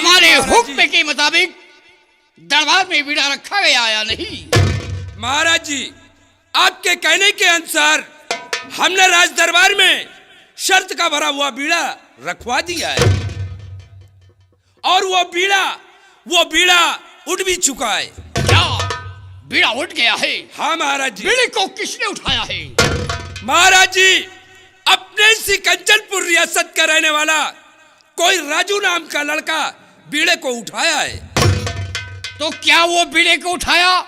हमारे हुक्म के मुताबिक दरबार में बीड़ा रखा गया या नहीं? महाराज जी, आपके कहने के अनुसार हमने राज दरबार में शर्त का भरा हुआ बीड़ा रखवा दिया है और वो बीड़ा उठ भी चुका है। क्या बीड़ा उठ गया है? हाँ महाराज जी। बीड़े को किसने उठाया है? महाराज जी, अपने सी कंचनपुर रियासत का रहने वाला कोई राजू नाम का लड़का बीड़े को उठाया है। तो क्या वो बीड़े को उठाया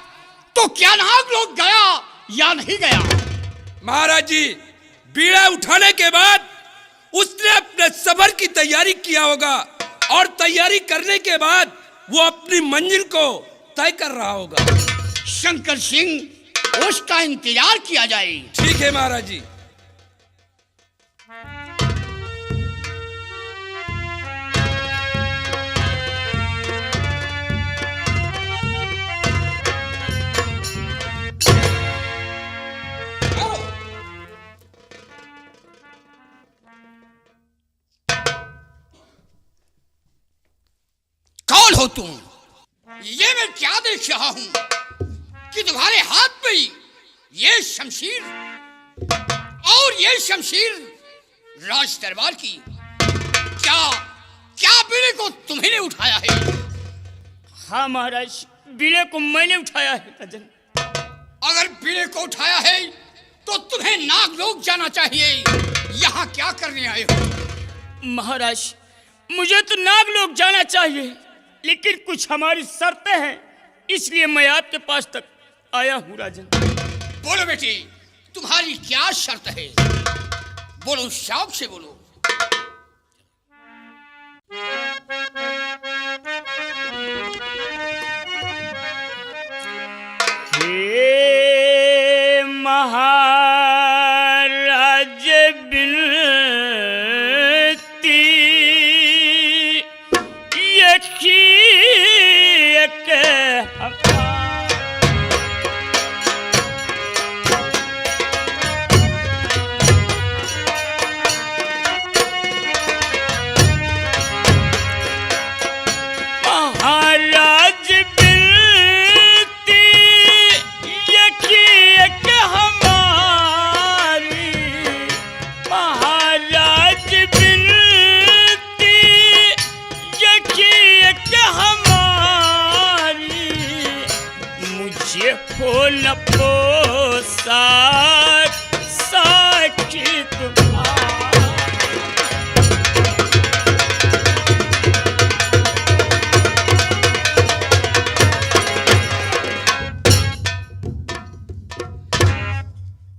तो क्या नाग लोग गया या नहीं गया? महाराज जी, बीड़ा उठाने के बाद उसने अपने सफर की तैयारी किया होगा और तैयारी करने के बाद वो अपनी मंजिल को तय कर रहा होगा। शंकर सिंह, उसका इंतजार किया जाए। ठीक है महाराज जी। कौन हो तुम? ये मैं क्या देख रहा हूं कि तुम्हारे हाथ में ये शमशीर और ये शमशीर राज दरबार की। क्या बीड़े को तुम्ही ने उठाया है? हाँ महाराज, बीड़े को मैंने उठाया है राजन। अगर बीड़े को उठाया है तो तुम्हें नागलोक जाना चाहिए। यहाँ क्या करने आए हो? महाराज, मुझे तो नागलोक जाना चाहिए, लेकिन कुछ हमारी शर्तें हैं, इसलिए मैं आपके पास तक आया हूँ राजन। बोलो बेटी, तुम्हारी क्या शर्त है? बोलो, शौक से बोलो। हे महाराज बिनती,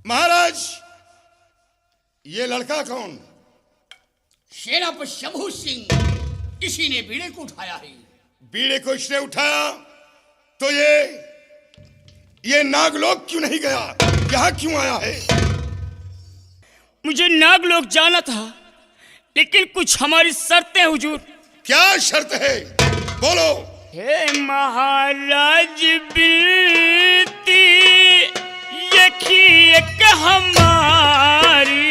महाराज, ये लड़का कौन? सेनापति शंभू सिंह, इसी ने बीड़े को उठाया है। बीड़े को इसने उठाया तो ये नागलोक क्यों नहीं गया? यहाँ क्यों आया है? मुझे नागलोक जाना था, लेकिन कुछ हमारी शर्तें हुजूर। क्या शर्त है? बोलो। हे महाराज बिनती, एक हमारी।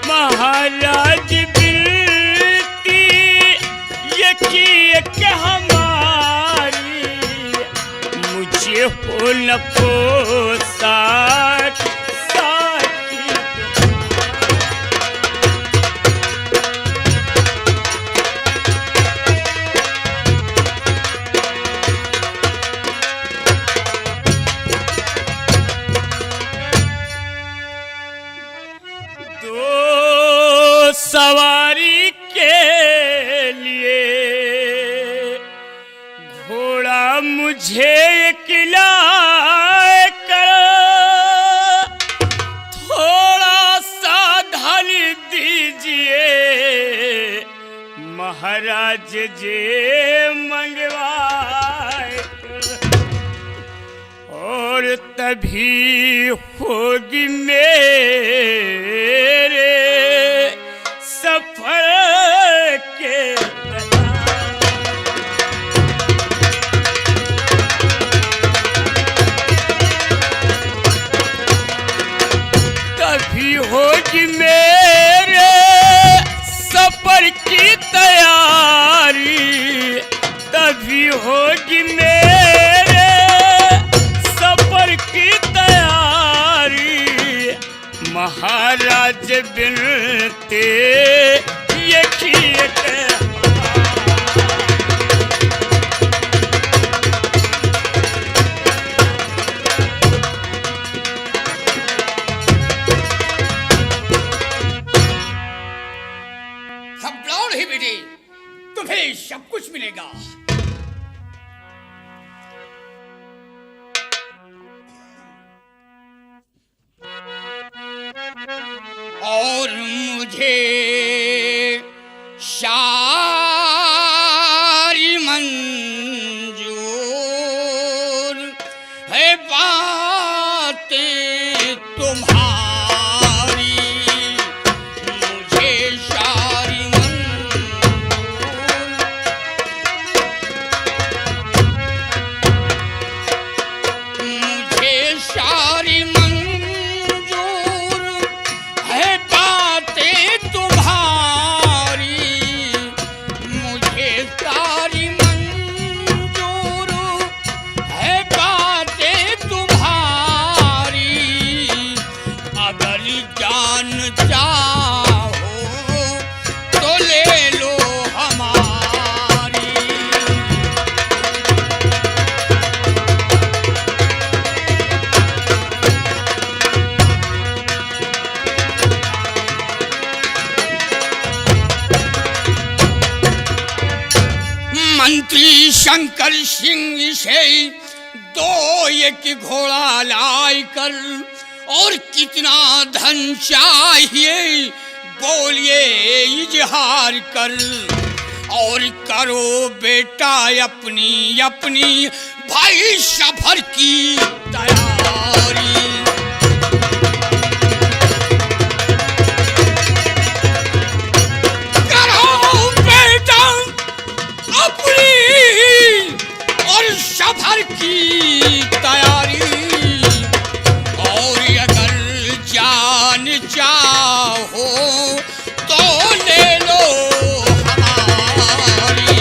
महाराज बिनती, एक हमारी। मुझे हो न पोसाक सवारी के लिए घोड़ा मुझे खिलाए कर, थोड़ा सा धन दीजिए महाराज जी मंगवाए कर, और तभी होगी मेरे सफर के तभी होगी मेरे सफर की तैयारी। तभी होगी मेरे सफर की तैयारी। महाराज बिनते ये किए घबराओ नहीं बेटे, तुम्हें सब कुछ मिलेगा। और मुझे सारी मंजूर है बातें तुम्हारी। मुझे सारी मुझे सारी मंजूर है बातें तुम्हारी। मुझे सारी मंजूर है बातें तुम्हारी। अगर जान चाहो तो ले लो हमारी। मंत्री शंकर सिंह से दो एक घोड़ा लाई कर, और कितना धन चाहिए बोलिए इजहार कर। और करो बेटा अपनी अपनी भाई सफर की तैयारी। अपनी और सफर की तैयारी। और अगर जान चाहो तो ले लो हमारी।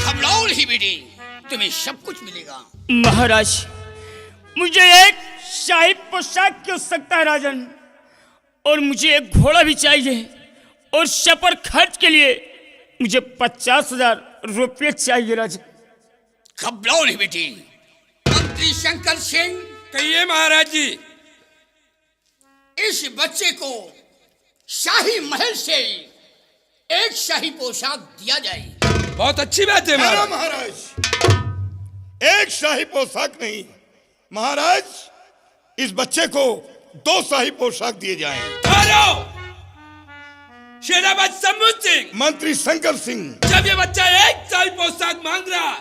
घबराओ नहीं बेटी, तुम्हें सब कुछ मिलेगा। महाराज, मुझे एक शाही पोशाक की आवश्यकता है राजन, और मुझे एक घोड़ा भी चाहिए, और सफर खर्च के लिए मुझे 50,000 रुपये चाहिए राजन। घबराओ नहीं बेटी। मंत्री शंकर सिंह, कहिए महाराज जी। इस बच्चे को शाही महल से एक शाही पोशाक दिया जाए। बहुत अच्छी बात है ठहरो महाराज। महाराज, एक शाही पोशाक नहीं महाराज, इस बच्चे को 2 शाही पोशाक दिए जाएं। ठहरो। सेनापति शंभू सिंह, मंत्री शंकर सिंह, जब ये बच्चा एक शाही पोशाक मांग रहा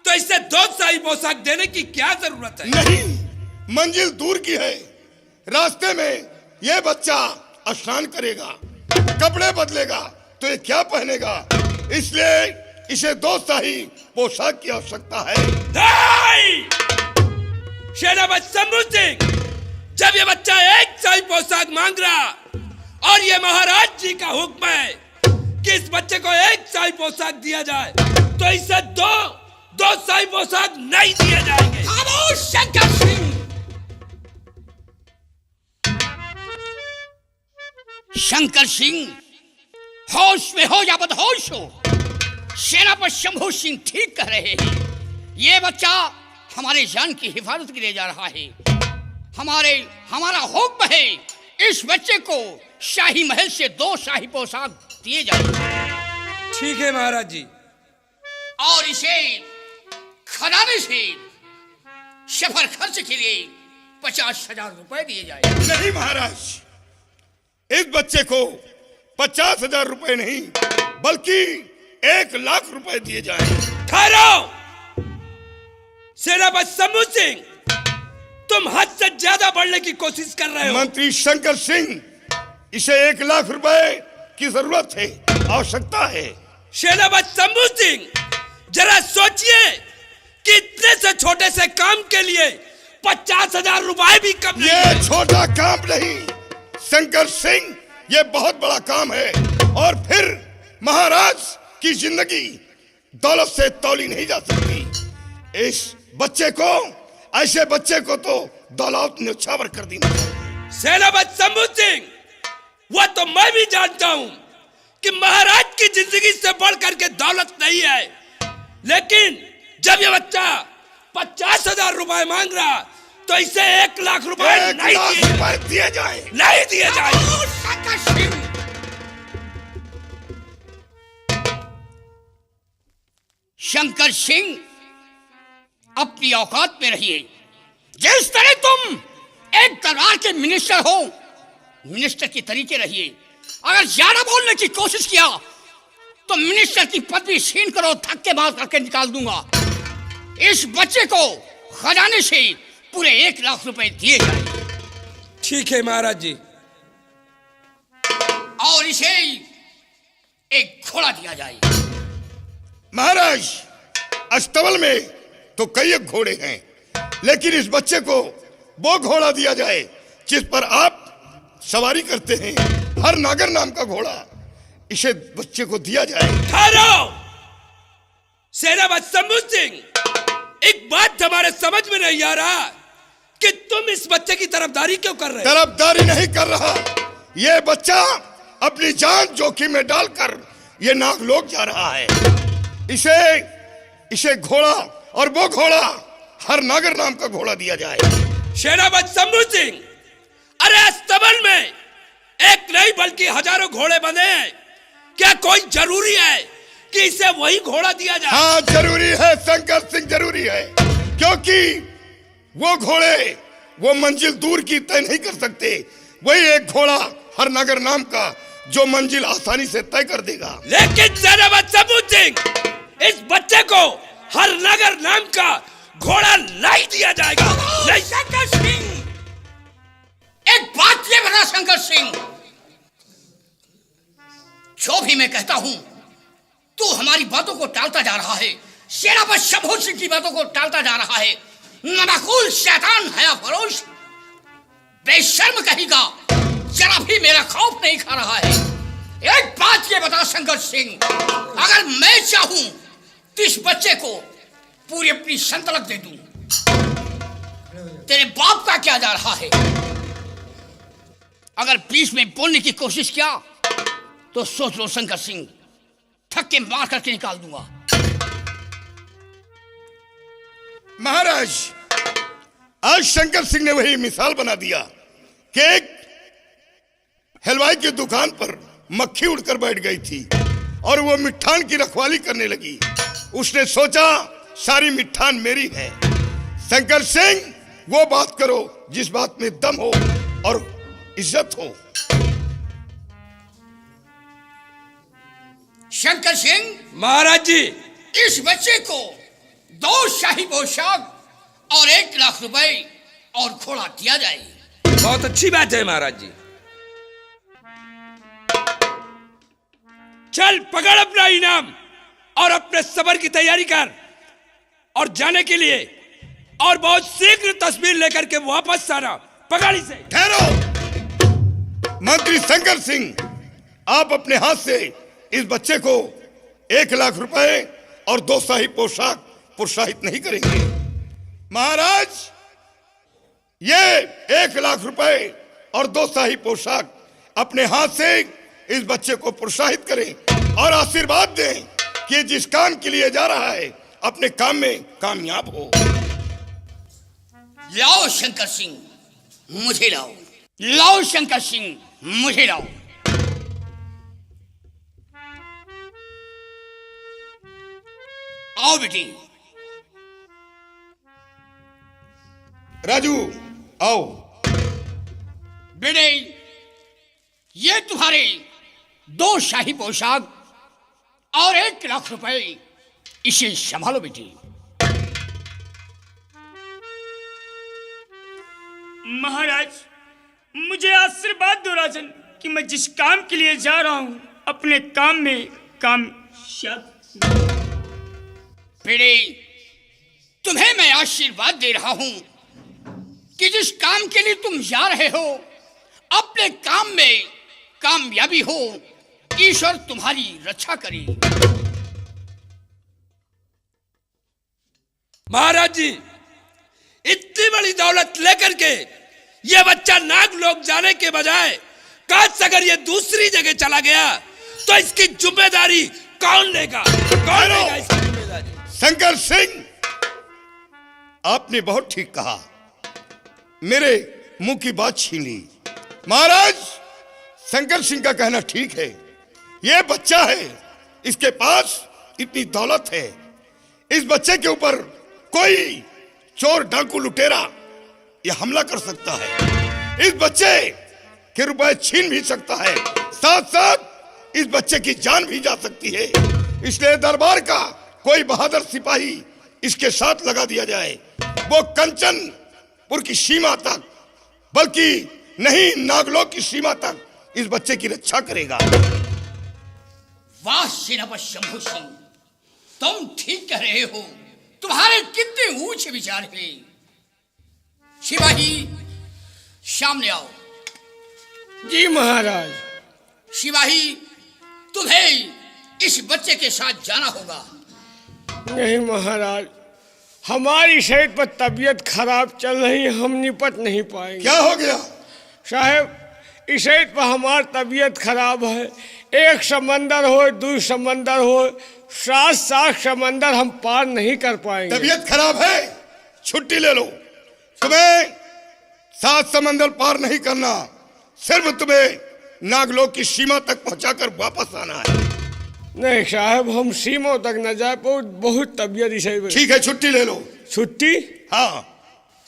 तो इसे 2 शाही पोशाक देने की क्या जरूरत है? नहीं, मंजिल दूर की है। रास्ते में ये बच्चा स्नान करेगा, कपड़े बदलेगा, तो ये क्या पहनेगा? इसलिए इसे 2 शाही पोशाक की आवश्यकता है। सेनापति शंभू सिंह, जब ये बच्चा एक शाही पोशाक मांग रहा और ये महाराज जी का हुक्म है कि इस बच्चे को एक शाही पोशाक दिया जाए, तो इसे दो शाही पोशाक नहीं दिए जाएंगे। खामोश शंकर सिंह। शंकर सिंह, होश में हो या बदहोश हो, सेनापति शंभू सिंह ठीक कह रहे हैं। ये बच्चा हमारे जान की हिफाजत के लिए जा रहा है। हमारा हुक्म है इस बच्चे को शाही महल से 2 शाही पोशाक दिए जाए। ठीक है महाराज जी। और इसे खजाने से सफर खर्च के लिए 50,000 रुपए दिए जाए। नहीं महाराज, इस बच्चे को 50,000 रुपए नहीं बल्कि 1,00,000 रुपए दिए जाएं। ठहरो। सेनापति शंभू सिंह, तुम हद से ज्यादा बढ़ने की कोशिश कर रहे हो। मंत्री शंकर सिंह, इसे 1,00,000 रुपए की जरूरत है, आवश्यकता है। सेनापति शंभू सिंह, जरा सोचिए कि इतने से छोटे से काम के लिए 50,000 रुपए भी कम नहीं ये है। छोटा काम नहीं शंकर सिंह, ये बहुत बड़ा काम है। और फिर महाराज की जिंदगी दौलत से तौली नहीं जा सकती। इस बच्चे को, ऐसे बच्चे को तो दौलत न्यौछावर कर दी। सेनापति शंभू सिंह, वो तो मैं भी जानता हूं कि महाराज की जिंदगी से बढ़ करके दौलत नहीं है, लेकिन जब ये बच्चा 50,000 रुपए मांग रहा तो इसे 1 लाख रुपए 1 नहीं लाख दिए, रुपए दिए जाए। नहीं दिए जाए। शंकर सिंह, शंकर सिंह, अपनी औकात में रहिए। जिस तरह तुम एक दरबार के मिनिस्टर हो, मिनिस्टर के तरीके रहिए। अगर ज्यादा बोलने की कोशिश किया तो मिनिस्टर की पदवी छीन करो, धक्के मार करके निकाल दूंगा। इस बच्चे को खजाने से पूरे 1 लाख रुपए दिए जाए। ठीक है महाराज जी। और इसे एक घोड़ा दिया जाए। महाराज, अस्तबल में तो कई घोड़े हैं, लेकिन इस बच्चे को वो घोड़ा दिया जाए जिस पर आप सवारी करते हैं, हर नागर नाम का घोड़ा, इसे बच्चे को दिया जाए। ठहरो सेनापति शंभू सिंह, एक बात हमारे समझ में नहीं आ रहा कि तुम इस बच्चे की तरफदारी क्यों कर रहे हो? तरफदारी नहीं कर रहा, ये बच्चा अपनी जान जोखिम में डालकर ये नागलोक जा रहा है। इसे घोड़ा, और वो घोड़ा हर नागर नाम का घोड़ा दिया जाए। सेनापति शंभू सिंह, अरे अस्तबल में एक नहीं बल्कि हजारों घोड़े बंधे हैं, क्या कोई जरूरी है कि इसे वही घोड़ा दिया जाए? हाँ जरूरी है शंकर सिंह, जरूरी है, क्योंकि वो घोड़े वो मंजिल दूर की तय नहीं कर सकते। वही एक घोड़ा हर नगर नाम का जो मंजिल आसानी से तय कर देगा। लेकिन सेनापति शंभू सिंह, इस बच्चे को हर नगर नाम का घोड़ा नहीं दिया जाएगा। नहीं। शंकर सिंह, एक बात ये बता शंकर सिंह, जो भी मैं कहता हूं तू हमारी बातों को टालता जा रहा है। सेनापति शंभू सिंह की बातों को टालता जा रहा है। नमाकुल शैतान हया फरोश, बेशर्म कहेगा, जरा भी मेरा खौफ नहीं खा रहा है। एक बात ये बता शंकर सिंह, अगर मैं चाहूं तो इस बच्चे को पूरी अपनी संतलक दे दूं। तेरे बाप का क्या जा रहा है? अगर बीच में बोलने की कोशिश किया तो सोच लो शंकर सिंह, थक्के मार करके निकाल दूंगा। महाराज, आज शंकर सिंह ने वही मिसाल बना दिया कि एक हलवाई की दुकान पर मक्खी उड़कर बैठ गई थी और वो मिठान की रखवाली करने लगी। उसने सोचा सारी मिठान मेरी है। शंकर सिंह, वो बात करो जिस बात में दम हो और इज्जत हो। शंकर सिंह, महाराज जी, इस बच्चे को 2 शाही पोशाक और 1 लाख रुपए और घोड़ा दिया जाए। बहुत अच्छी बात है महाराज जी। चल पकड़ अपना इनाम और अपने सबर की तैयारी कर और जाने के लिए, और बहुत शीघ्र तस्वीर लेकर के वापस आना। पकड़ इसे। ठहरो मंत्री शंकर सिंह, आप अपने हाथ से इस बच्चे को 1 लाख रुपए और 2 शाही पोशाक प्रोत्साहित नहीं करेंगे। महाराज, ये 1 लाख रुपए और 2 शाही पोशाक अपने हाथ से इस बच्चे को प्रोत्साहित करें और आशीर्वाद दें कि जिस काम के लिए जा रहा है अपने काम में कामयाब हो। लाओ शंकर सिंह, मुझे लाओ। लाओ शंकर सिंह, मुझे लाओ। आओ बेटी। राजू, आओ। बेटे, ये तुम्हारे 2 शाही पोशाक और 1 लाख रुपए, इसे संभालो बेटी। महाराज, मुझे आशीर्वाद दो राजन कि मैं जिस काम के लिए जा रहा हूं अपने काम में कामयाब। बेटे, तुम्हें मैं आशीर्वाद दे रहा हूं कि जिस काम के लिए तुम जा रहे हो अपने काम में कामयाबी हो, ईश्वर तुम्हारी रक्षा करे। महाराज जी, इतनी बड़ी दौलत लेकर के ये बच्चा नागलोक जाने के बजाय काश अगर ये दूसरी जगह चला गया तो इसकी जिम्मेदारी कौन लेगा? कौन लेगा इसकी जिम्मेदारी? शंकर सिंह, आपने बहुत ठीक कहा, मेरे मुंह की बात छीन ली। महाराज, शंकर सिंह का कहना ठीक है। यह बच्चा है, इसके पास इतनी दौलत है, इस बच्चे के ऊपर कोई चोर डाकू लुटेरा यह हमला कर सकता है, इस बच्चे के रुपए छीन भी सकता है, साथ साथ इस बच्चे की जान भी जा सकती है। इसलिए दरबार का कोई बहादुर सिपाही इसके साथ लगा दिया जाए, वो कंचनपुर की सीमा तक, बल्कि नहीं नागलोक की सीमा तक इस बच्चे की रक्षा करेगा। वाह सेनापति शंभू सिंह, तुम ठीक कह रहे हो, तुम्हारे कितने ऊंचे विचार हैं। सिपाही सामने आओ। जी महाराज। सिपाही, तुम्हें इस बच्चे के साथ जाना होगा। नहीं महाराज, हमारी शरीर पर तबीयत खराब चल रही, हम निपट नहीं पाएंगे। क्या हो गया साहब, इस शरीर पर हमारी तबीयत खराब है, एक समंदर हो, दो समंदर हो, 7 समंदर हम पार नहीं कर पाएंगे। तबीयत खराब है, छुट्टी ले लो। तुम्हें 7 समंदर पार नहीं करना, सिर्फ तुम्हें नागलोक की सीमा तक पहुंचाकर वापस आना है। नहीं साहब, हम सीमा तक न जा पाओ, बहुत तबीयत इसे। ठीक है, छुट्टी ले लो। छुट्टी? हाँ,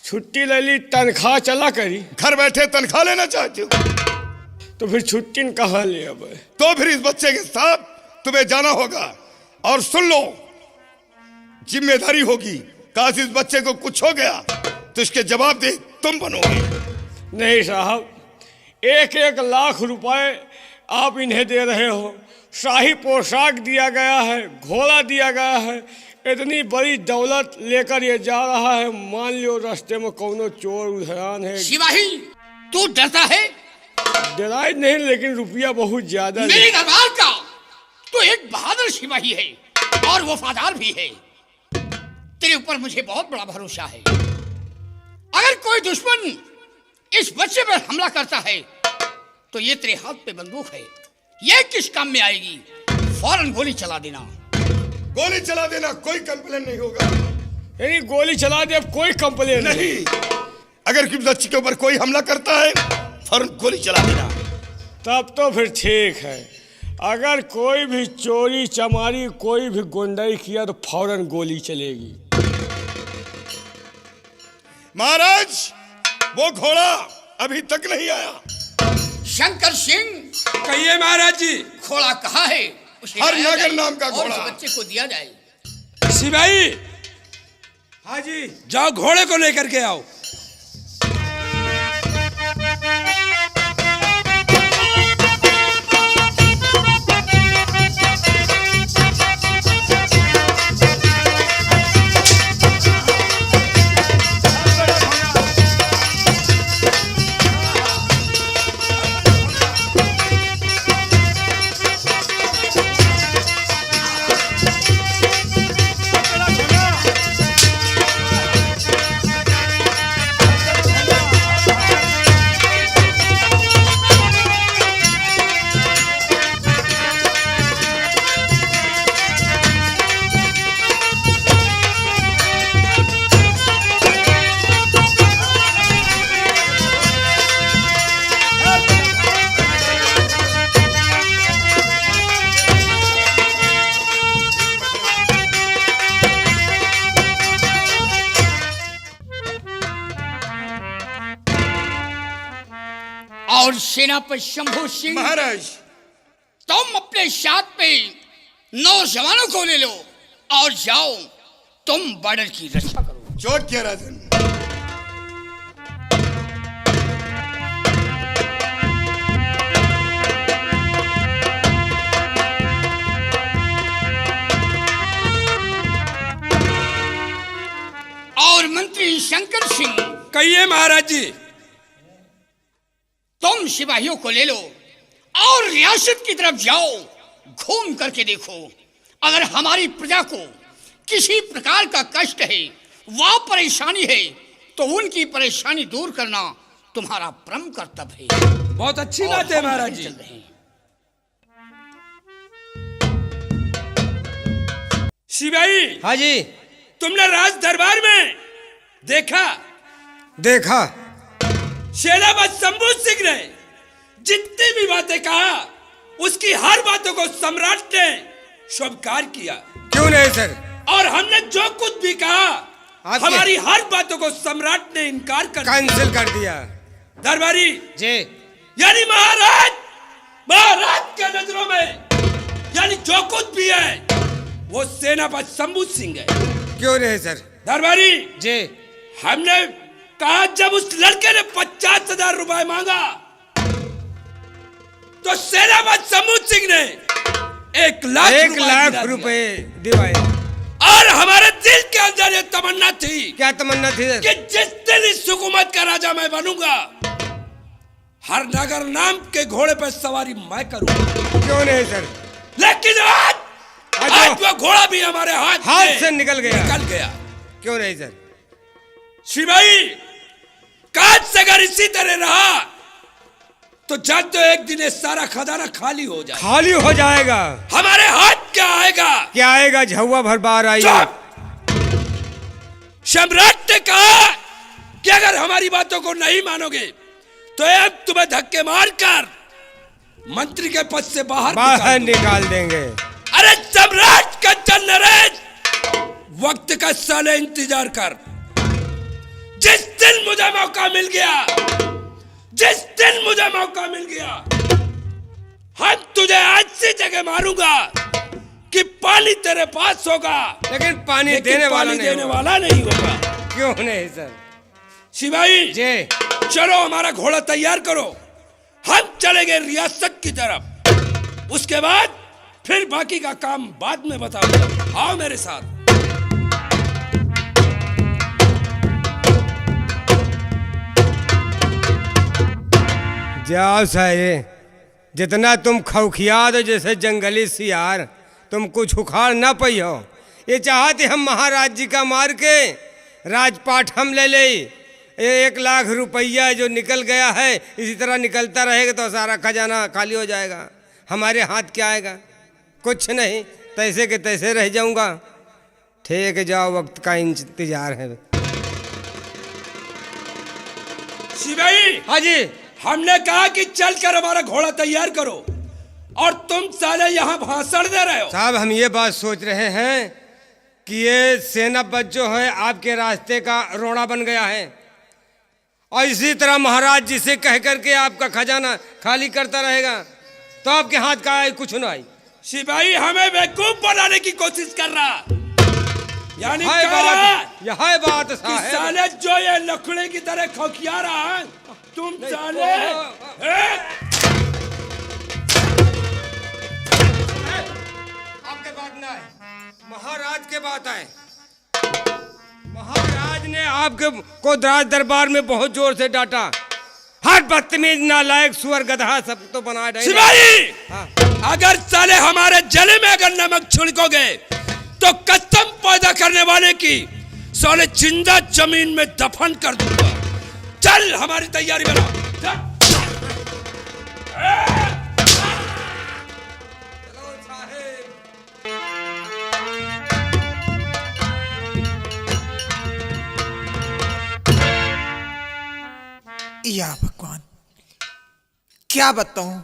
छुट्टी ले ली, तनख्वाह चला करी। घर बैठे तनख्वाह लेना चाहते हो तो फिर छुट्टी कहाँ ले अब? तो फिर इस बच्चे के साथ तुम्हें जाना होगा। और सुन लो, जिम्मेदारी होगी, काश इस बच्चे को कुछ हो गया तो इसके जवाब दे तुम बनोगे। नहीं साहब, 1-1 लाख रुपए आप इन्हें दे रहे हो, शाही पोशाक दिया गया है, घोड़ा दिया गया है, इतनी बड़ी दौलत लेकर ये जा रहा है, मान लो रास्ते में कौनो चोर उधरान है। सिपाही, तू डरता है? डराई नहीं, लेकिन रुपया बहुत ज्यादा। मेरे दरबार का तो एक बहादुर सिपाही है और वफादार भी है, तेरे ऊपर मुझे बहुत बड़ा भरोसा है। अगर कोई दुश्मन इस बच्चे पर हमला करता है तो ये तेरे हाथ पे बंदूक है, ये किस काम में आएगी? फौरन गोली चला देना। गोली चला देना, कोई कंप्लेन नहीं होगा। यानी गोली चला दे, कोई कंप्लेन नहीं। अगर किसी बच्चे के ऊपर कोई हमला करता है फौरन गोली चला देना। तब तो फिर ठीक है। अगर कोई भी चोरी चमारी, कोई भी गुंडाई किया तो फौरन गोली चलेगी। महाराज, वो घोड़ा अभी तक नहीं आया। शंकर सिंह, कहिए महाराज जी। घोड़ा कहाँ है? उसे हर लाया नगर जाए नाम का और घोड़ा। उस बच्चे को दिया जाए। सिपाही, हाँ जी। जाओ घोड़े को लेकर के आओ। और सेनापति शंभू सिंह, महाराज, तुम अपने साथ में नौजवानों को ले लो और जाओ, तुम बॉर्डर की रक्षा करो। चोट क्या राजन? और मंत्री शंकर सिंह, कहिए महाराज जी। तुम सिपाहियों को ले लो और रियासत की तरफ जाओ, घूम करके देखो। अगर हमारी प्रजा को किसी प्रकार का कष्ट है, व परेशानी है, तो उनकी परेशानी दूर करना तुम्हारा परम कर्तव्य है। बहुत अच्छी बात है महाराज जी। चल रहे हैं। सिपाही, हाँ जी। तुमने राज दरबार में देखा सेनापति शंभू सिंह ने जितनी भी बातें कहा, उसकी हर बातों को सम्राट ने स्वीकार किया। क्यों नहीं सर? और हमने जो कुछ भी कहा, हमारी हर बातों को सम्राट ने इनकार कर कैंसिल कर दिया। दरबारी जी। यानी महाराज के नजरों में यानी जो कुछ भी है वो सेनापति शंभू सिंह है। क्यों नहीं सर? दरबारी जी। हमने कहा जब उस लड़के ने 50,000 रुपए मांगा, तो सेनापति शंभू सिंह ने 1 लाख रुपए दिवाए। और हमारे दिल के अंदर ये तमन्ना थी। क्या तमन्ना थी सर? कि जिस दिन इस हुकूमत का राजा मैं बनूंगा, हर नगर नाम के घोड़े पर सवारी मैं करूंगा। क्यों नहीं सर? लेकिन आज वो घोड़ा भी हमारे हाथ से निकल गया। क्यों नहीं सर? सिपाही, काज से अगर इसी तरह रहा तो जानते हो एक दिन ये सारा खजाना खाली हो जाएगा। खाली हो जाएगा। हमारे हाथ क्या आएगा? क्या आएगा? झुआ भर बार आएगा। सम्राट ने कहा कि अगर हमारी बातों को नहीं मानोगे तो अब तुम्हें धक्के मारकर मंत्री के पद से बाहर निकाल देंगे। अरे सम्राट का चल नरेश, वक्त का साले इंतजार कर। जिस दिन मुझे मौका मिल गया, हम तुझे ऐसी जगह मारूंगा कि पानी तेरे पास होगा, लेकिन पानी देने वाला नहीं होगा। क्यों नहीं सर? सिपाही जी, चलो हमारा घोड़ा तैयार करो, हम चलेंगे रियासत की तरफ। उसके बाद फिर बाकी का काम बाद में बताऊंगा। आओ मेरे साथ। जाओ सारे, जितना तुम खौखिया दो जैसे जंगली सियार, तुम कुछ उखाड़ ना पई हो। ये चाहते हम महाराज जी का मार के राजपाट हम ले ले। 1 लाख रुपया जो निकल गया है, इसी तरह निकलता रहेगा तो सारा खजाना खाली हो जाएगा। हमारे हाथ क्या आएगा? कुछ नहीं, तैसे के तैसे रह जाऊंगा। ठीक है, जाओ, वक्त का इंतजार है। सिपाही, हाँ जी। हमने कहा कि चलकर हमारा घोड़ा तैयार करो, और तुम साले यहाँ भाषण दे रहे हो। साहब, हम ये बात सोच रहे हैं कि ये सेनापति जो है आपके रास्ते का रोड़ा बन गया है, और इसी तरह महाराज जी से कह करके आपका खजाना खाली करता रहेगा तो आपके हाथ का आए कुछ ना आई। सिपाही हमें बेवकूफ बनाने की कोशिश कर रहा, यानी यह बात साले जो ये लकड़े की तरह खौखिया रहा है, तुम साले आपके बात ना है, महाराज के बात है। महाराज ने आपके को राज दरबार में बहुत जोर से डांटा। हर बदतमीज, नालायक, सुअर, गधा सब तो बना डाले। सिपाही, अगर साले हमारे जले में अगर नमक छिड़कोगे तो कसम पैदा करने वाले की साले जिंदा जमीन में दफन कर दूंगा। चल हमारी तैयारी बना। या भगवान, क्या बताऊं,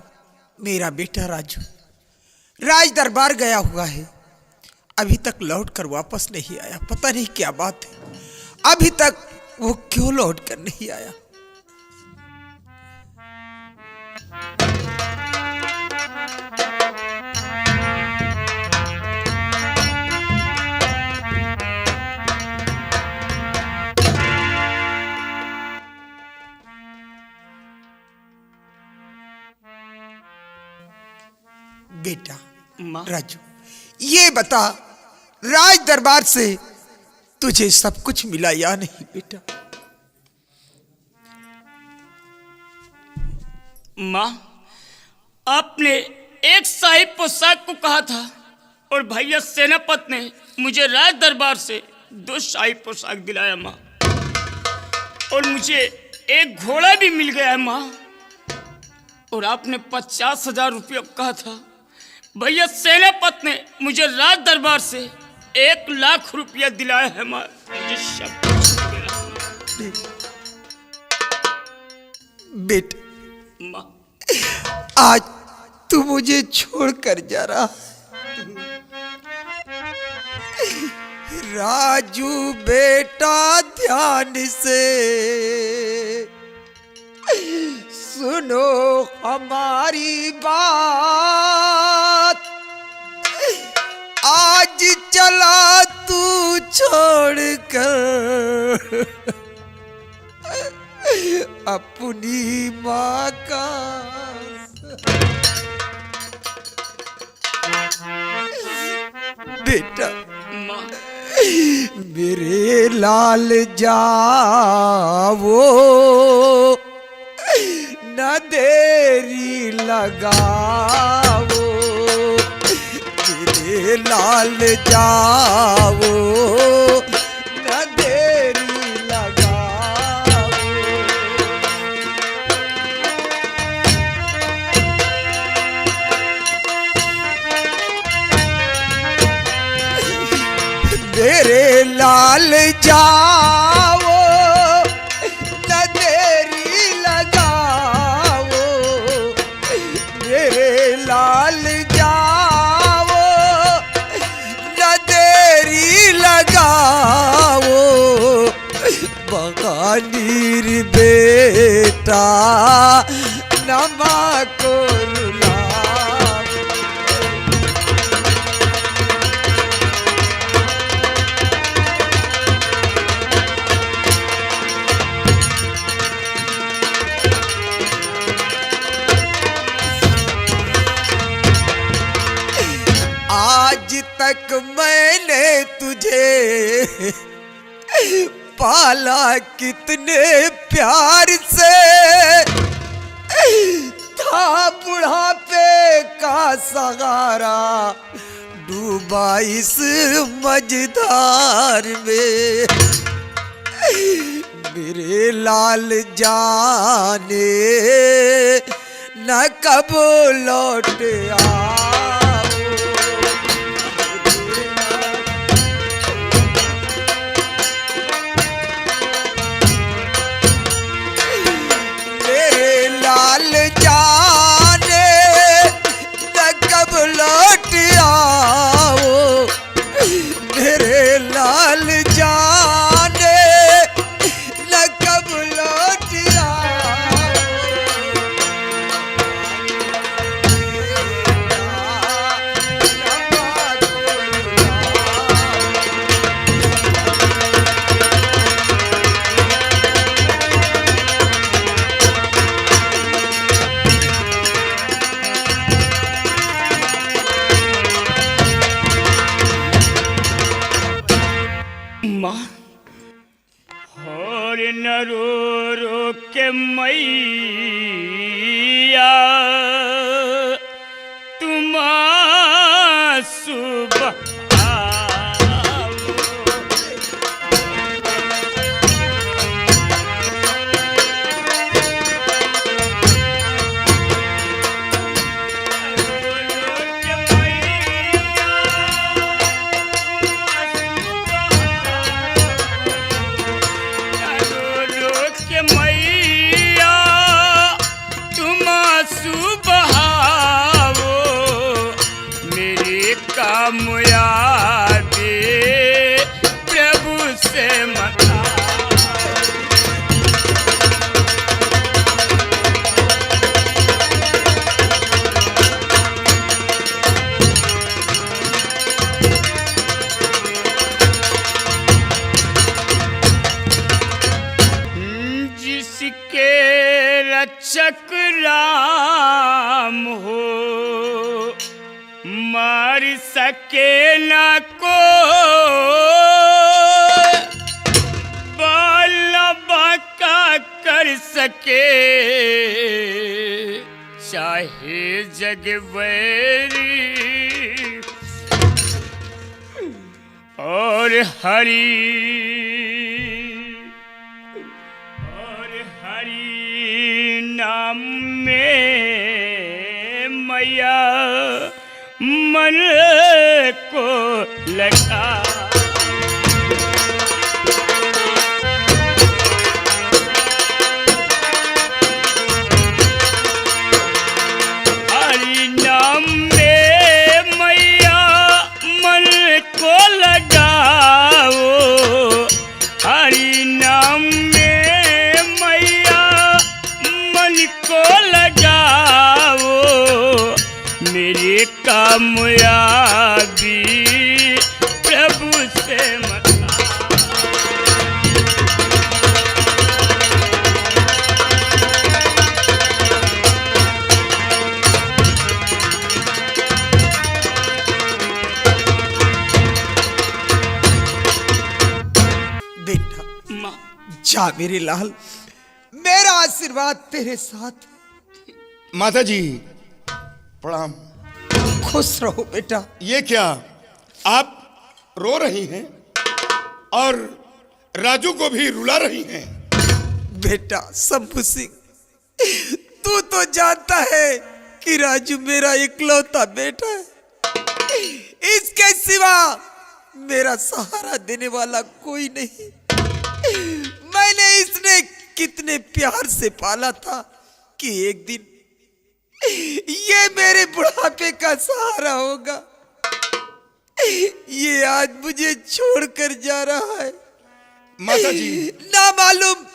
मेरा बेटा राजू राज दरबार गया हुआ है, अभी तक लौट कर वापस नहीं आया। पता नहीं क्या बात है, अभी तक वो क्यों लौट कर नहीं आया। बेटा राजू, ये बता, राज दरबार से तुझे सब कुछ मिला या नहीं बेटा? माँ, आपने एक शाही पोशाक को कहा था और भैया सेनापत ने मुझे राज दरबार से 2 शाही पोशाक दिलाया माँ, और मुझे एक घोड़ा भी मिल गया है माँ। और आपने 50,000 रुपये कहा था। भैया सेनापत ने मुझे राज दरबार से 1,00,000 रुपया दिलाया है माँ। मुझे बेटा, माँ, आज तू मुझे छोड़कर जा रहा। राजू बेटा, ध्यान से सुनो हमारी बात। आज चला तू छोड़कर अपनी माँ का। बेटा, माँ, मेरे लाल जाओ, न देरी लगाओ। मेरे लाल जाओ, न देरी लगाओ। मेरे लाल जाओ, न देरी लगाओ। मेरे लाल जाओ, न देरी लगाओ। बगानीर बेटा, नमा को रुलाओ। आज तक मैंने तुझे पाला कितने प्यार से, था बुढ़ापे का सहारा, डूबा इस मझधार में। मेरे लाल जाने न कब लौट आओ। मेरे लाल जाने न कब लौट आओ। मेरे लाल जाने न कब लौट आओ। माँ, और न रो रो के मैया तुम सुबह प्रभु से मता। जिसके रक्षक राम हो, मार सके न को बाल बाका कर सके। जग बैरी और हरि नाम में मैया मन को लगा। हरि नाम में मैया मन को लगाओ, हरि नाम में मैया मन को लगाओ, मेरे कामयाबी प्रभु से बेटा माँ। जा मेरे लाल, मेरा आशीर्वाद तेरे साथ। माता जी प्रणाम। खुश रहो बेटा। ये क्या आप रो रही हैं और राजू को भी रुला रही हैं? बेटा शंभू सिंह, तू तो जानता है कि राजू मेरा इकलौता बेटा है। इसके सिवा मेरा सहारा देने वाला कोई नहीं। मैंने इसने कितने प्यार से पाला था कि एक दिन ये मेरे बुढ़ापे का सहारा होगा। ये आज मुझे छोड़कर जा रहा है। माता जी ना मालूम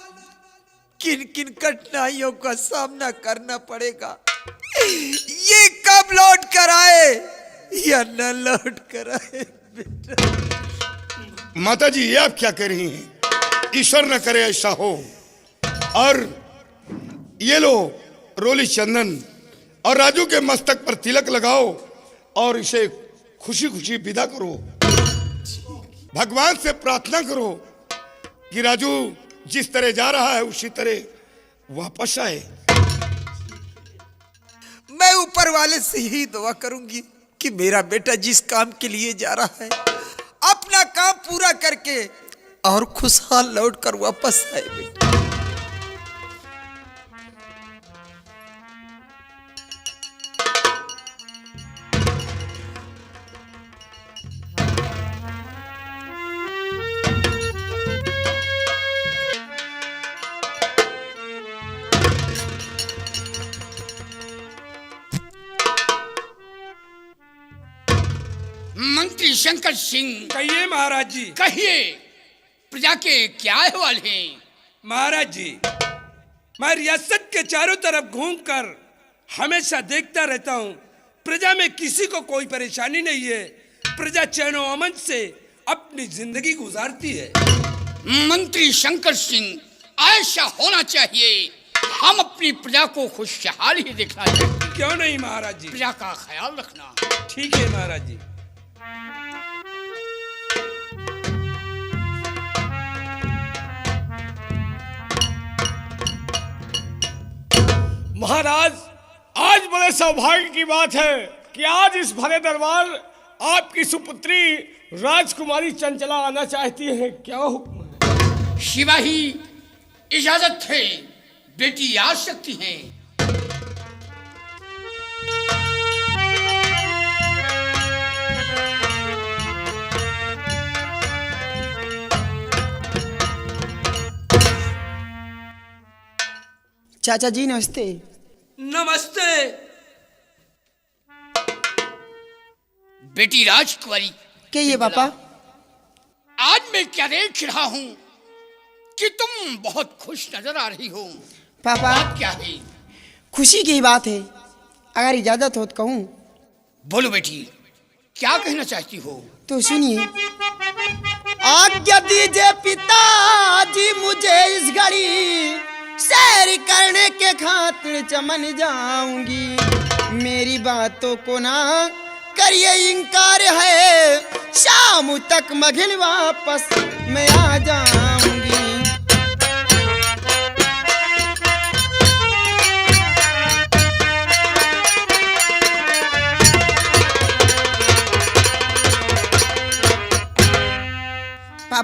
किन किन कठिनाइयों का सामना करना पड़ेगा। ये कब लौट कर आए या न लौट कर आए। माता जी ये आप क्या कह रही हैं? ईश्वर न करे ऐसा हो। और ये लो रोली चंदन और राजू के मस्तक पर तिलक लगाओ और इसे खुशी खुशी विदा करो। भगवान से प्रार्थना करो कि राजू जिस तरह जा रहा है उसी तरह वापस आए। मैं ऊपर वाले से ही दुआ करूंगी कि मेरा बेटा जिस काम के लिए जा रहा है अपना काम पूरा करके और खुशहाल लौट कर वापस आए। बेटा मंत्री शंकर सिंह, कहिए महाराज जी। कहिए प्रजा के क्या अहवाल हैं? महाराज जी, मैं रियासत के चारों तरफ घूमकर हमेशा देखता रहता हूँ, प्रजा में किसी को कोई परेशानी नहीं है। प्रजा चैन और अमन से अपनी जिंदगी गुजारती है। मंत्री शंकर सिंह, ऐसा होना चाहिए। हम अपनी प्रजा को खुशहाल ही देखना चाहते हैं। क्यों नहीं महाराज जी? प्रजा का ख्याल रखना। ठीक है महाराज जी। महाराज, आज बड़े सौभाग्य की बात है कि आज इस भरे दरबार आपकी सुपुत्री राजकुमारी चंचला आना चाहती है। क्या हुक्म है? शिवाही इजाजत है, बेटी आ सकती हैं। चाचा जी नमस्ते। नमस्ते। बेटी राजकुमारी, क्या ये पापा? आज मैं क्या देख रहा हूँ कि तुम बहुत खुश नजर आ रही हो। पापा बात क्या है? खुशी की बात है, अगर इजाजत हो तो कहूँ। बोलो बेटी, क्या कहना चाहती हो? तो सुनिए। आज्ञा दीजिए पिताजी मुझे इस घड़ी, सैर करने के खातिर चमन जाऊंगी। मेरी बातों को ना करिए इनकार है, शाम तक मघिल वापस मैं आ जाऊंगी।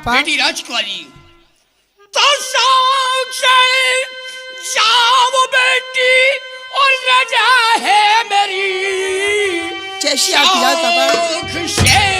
पापा बेटी राजकुमारी, तो शौक से जाओ बेटी और रजा है मेरी, जैसी आपकी याद पापा। शौक से